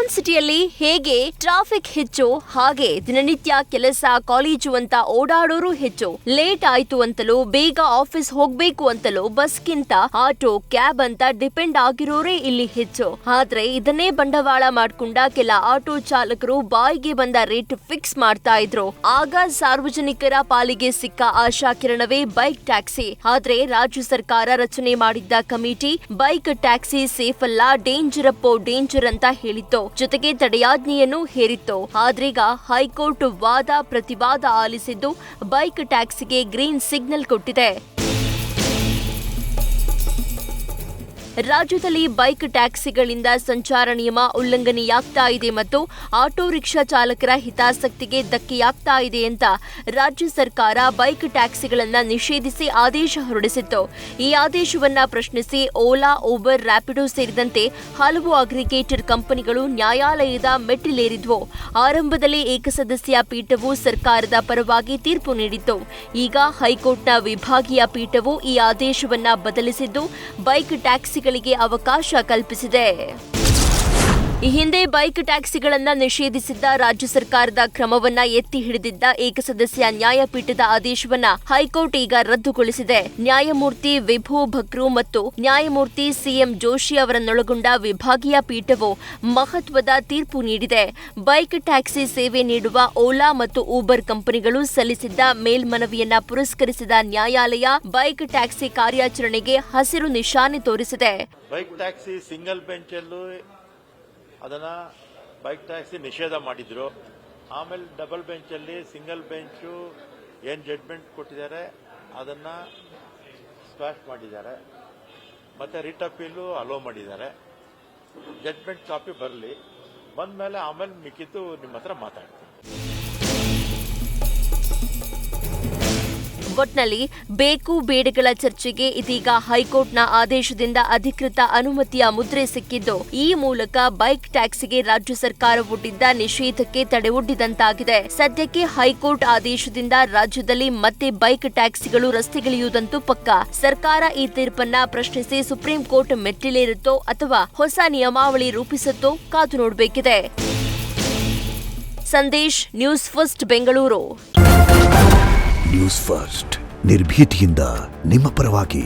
Film ಸಿಟಿಯಲ್ಲಿ ಹೇಗೆ traffic ಹೆಚ್ಚು ಹಾಗೆ ದಿನನಿತ್ಯ ಕೆಲಸ ಕಾಲೇಜು ಅಂತ ಓಡಾಡೋರು ಹೆಚ್ಚು. ಲೇಟ್ ಆಯ್ತು ಅಂತಲೂ ಬೇಗ ಆಫೀಸ್ ಹೋಗ್ಬೇಕು ಅಂತಲೂ ಬಸ್ಗಿಂತ ಆಟೋ ಕ್ಯಾಬ್ ಅಂತ ಡಿಪೆಂಡ್ ಆಗಿರೋರೇ ಇಲ್ಲಿ ಹೆಚ್ಚು. ಆದ್ರೆ ಇದನ್ನೇ ಬಂಡವಾಳ ಮಾಡ್ಕೊಂಡ ಕೆಲ ಆಟೋ ಚಾಲಕರು ಬಾಯಿಗೆ ಬಂದ ರೇಟ್ ಫಿಕ್ಸ್ ಮಾಡ್ತಾ ಇದ್ರು. ಆಗ ಸಾರ್ವಜನಿಕರ ಪಾಲಿಗೆ ಸಿಕ್ಕ ಆಶಾ ಕಿರಣವೇ ಬೈಕ್ ಟ್ಯಾಕ್ಸಿ. ಆದ್ರೆ ರಾಜ್ಯ ಸರ್ಕಾರ ರಚನೆ ಮಾಡಿದ್ದ ಕಮಿಟಿ ಬೈಕ್ ಟ್ಯಾಕ್ಸಿ ಸೇಫ್ ಅಲ್ಲ, ಡೇಂಜರ್ ಅಪ್ಪೋ ಡೇಂಜರ್ ಅಂತ ಹೇಳಿತ್ತು. ಜೊತೆಗೆ ತಡೆಯಾಜ್ಞೆಯನ್ನು ಹೇರಿತ್ತು. ಆದ್ರೀಗ ಹೈಕೋರ್ಟ್ ವಾದ ಪ್ರತಿವಾದ ಆಲಿಸಿದ್ದು ಬೈಕ್ ಟ್ಯಾಕ್ಸಿಗೆ ಗ್ರೀನ್ ಸಿಗ್ನಲ್ ಕೊಟ್ಟಿದೆ. ರಾಜ್ಯದಲ್ಲಿ ಬೈಕ್ ಟ್ಯಾಕ್ಸಿಗಳಿಂದ ಸಂಚಾರ ನಿಯಮ ಉಲ್ಲಂಘನೆಯಾಗ್ತಾ ಇದೆ ಮತ್ತು ಆಟೋ ರಿಕ್ಷಾ ಚಾಲಕರ ಹಿತಾಸಕ್ತಿಗೆ ಧಕ್ಕೆಯಾಗ್ತಾ ಇದೆ ಅಂತ ರಾಜ್ಯ ಸರ್ಕಾರ ಬೈಕ್ ಟ್ಯಾಕ್ಸಿಗಳನ್ನ ನಿಷೇಧಿಸಿ ಆದೇಶ ಹೊರಡಿಸಿತ್ತು. ಈ ಆದೇಶವನ್ನ ಪ್ರಶ್ನಿಸಿ ಓಲಾ, ಊಬರ್, ರ್ಯಾಪಿಡೋ ಸೇರಿದಂತೆ ಹಲವು ಅಗ್ರಿಗೇಟರ್ ಕಂಪನಿಗಳು ನ್ಯಾಯಾಲಯದ ಮೆಟ್ಟಿಲೇರಿದ್ವು. ಆರಂಭದಲ್ಲಿ ಏಕಸದಸ್ಯ ಪೀಠವು ಸರ್ಕಾರದ ಪರವಾಗಿ ತೀರ್ಪು ನೀಡಿತ್ತು. ಈಗ ಹೈಕೋರ್ಟ್ನ ವಿಭಾಗೀಯ ಪೀಠವು ಈ ಆದೇಶವನ್ನ ಬದಲಿಸಿದ್ದು ಬೈಕ್ ಟ್ಯಾಕ್ಸಿಗಳಿಗೆ ಅವಕಾಶ ಕಲ್ಪಿಸಿದೆ. ಈ ಹಿಂದೆ ಬೈಕ್ ಟ್ಯಾಕ್ಸಿಗಳನ್ನ ನಿಷೇಧಿಸಿದ್ದ ರಾಜ್ಯ ಸರ್ಕಾರದ ಕ್ರಮವನ್ನ ಎತ್ತಿ ಹಿಡಿದಿದ್ದ ಏಕಸದಸ್ಯ ನ್ಯಾಯಪೀಠದ ಆದೇಶವನ್ನ ಹೈಕೋರ್ಟ್ ಈಗ ರದ್ದುಗೊಳಿಸಿದೆ. ನ್ಯಾಯಮೂರ್ತಿ ವಿಭು ಭಕ್ರು ಮತ್ತು ನ್ಯಾಯಮೂರ್ತಿ ಸಿಎಂ ಜೋಶಿ ಅವರನ್ನೊಳಗೊಂಡ ವಿಭಾಗೀಯ ಪೀಠವು ಮಹತ್ವದ ತೀರ್ಪು ನೀಡಿದೆ. ಬೈಕ್ ಟ್ಯಾಕ್ಸಿ ಸೇವೆ ನೀಡುವ ಓಲಾ ಮತ್ತು ಊಬರ್ ಕಂಪನಿಗಳು ಸಲ್ಲಿಸಿದ್ದ ಮೇಲ್ಮನವಿಯನ್ನ ಪುರಸ್ಕರಿಸಿದ ನ್ಯಾಯಾಲಯ ಬೈಕ್ ಟ್ಯಾಕ್ಸಿ ಕಾರ್ಯಾಚರಣೆಗೆ ಹಸಿರು ನಿಶಾನೆ ತೋರಿಸಿದೆ. ಬೈಕ್ ಟ್ಯಾಕ್ಸಿ ಸಿಂಗಲ್ ಬೆಂಚ್ ಅಲ್ಲೂ ಅದನ್ನ ಬೈಕ್ ಟ್ಯಾಕ್ಸಿ ನಿಷೇಧ ಮಾಡಿದ್ರು. ಆಮೇಲೆ ಡಬಲ್ ಬೆಂಚ್ ಅಲ್ಲಿ ಸಿಂಗಲ್ ಬೆಂಚು ಏನ್ ಜಡ್ಜ್ಮೆಂಟ್ ಕೊಟ್ಟಿದ್ದಾರೆ ಅದನ್ನ ಸ್ಕ್ವಾಶ್ ಮಾಡಿದ್ದಾರೆ. ಮತ್ತೆ ರಿಟ್ ಅಪೀಲು ಅಲೋ ಮಾಡಿದ್ದಾರೆ. ಜಡ್ಜ್ಮೆಂಟ್ ಕಾಪಿ ಬರಲಿ, ಬಂದ್ಮೇಲೆ ಆಮೇಲೆ ಮಿಕ್ಕಿದ್ದು ನಿಮ್ಮ ಹತ್ರ ಮಾತಾಡ್ತೀನಿ. ಒಟ್ನಲ್ಲಿ ಬೇಕು ಬೇಡಗಳ ಚರ್ಚೆಗೆ ಇದೀಗ ಹೈಕೋರ್ಟ್ನ ಆದೇಶದಿಂದ ಅಧಿಕೃತ ಅನುಮತಿಯ ಮುದ್ರೆ ಸಿಕ್ಕಿದ್ದು, ಈ ಮೂಲಕ ಬೈಕ್ ಟ್ಯಾಕ್ಸಿಗೆ ರಾಜ್ಯ ಸರ್ಕಾರ ಒಡ್ಡಿದ್ದ ನಿಷೇಧಕ್ಕೆ ತಡೆ ಒಡ್ಡಿದಂತಾಗಿದೆ. ಸದ್ಯಕ್ಕೆ ಹೈಕೋರ್ಟ್ ಆದೇಶದಿಂದ ರಾಜ್ಯದಲ್ಲಿ ಮತ್ತೆ ಬೈಕ್ ಟ್ಯಾಕ್ಸಿಗಳು ರಸ್ತೆಗಿಳಿಯುವುದಂತೂ ಪಕ್ಕಾ. ಸರ್ಕಾರ ಈ ತೀರ್ಪನ್ನ ಪ್ರಶ್ನಿಸಿ ಸುಪ್ರೀಂ ಕೋರ್ಟ್ ಮೆಟ್ಟಿಲೇರುತ್ತೋ ಅಥವಾ ಹೊಸ ನಿಯಮಾವಳಿ ರೂಪಿಸುತ್ತೋ ಕಾದು ನೋಡಬೇಕಿದೆ. Sandesh, news first, Bengaluru. News first ನಿರ್ಭೀತಿಯಿಂದ ನಿಮ್ಮ ಪರವಾಗಿ.